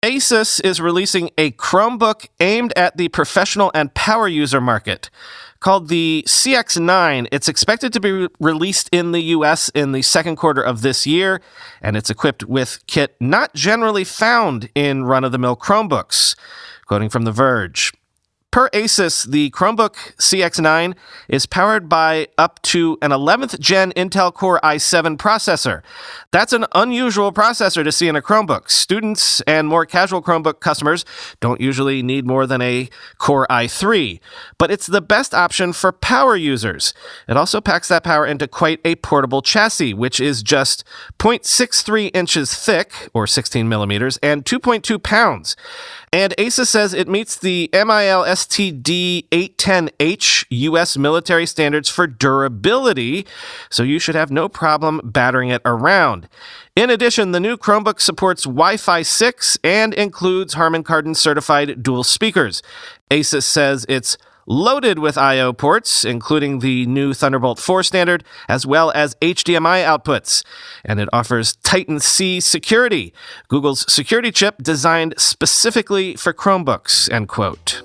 Asus is releasing a Chromebook aimed at the professional and power user market. Called the CX9, it's expected to be released in the US in the second quarter of this year, and it's equipped with kit not generally found in run-of-the-mill Chromebooks. Quoting from The Verge. Per Asus, the Chromebook CX9 is powered by up to an 11th gen Intel Core i7 processor. That's an unusual processor to see in a Chromebook. Students and more casual Chromebook customers don't usually need more than a Core i3, but it's the best option for power users. It also packs that power into quite a portable chassis, which is just 0.63 inches thick, or 16 millimeters, and 2.2 pounds. And Asus says it meets the MIL STD 810H US military standards for durability, so you should have no problem battering it around. In addition, the new Chromebook supports Wi-Fi 6 and includes Harman Kardon certified dual speakers. Asus says it's loaded with I/O ports, including the new Thunderbolt 4 standard, as well as HDMI outputs. And it offers Titan C security, Google's security chip designed specifically for Chromebooks, end quote.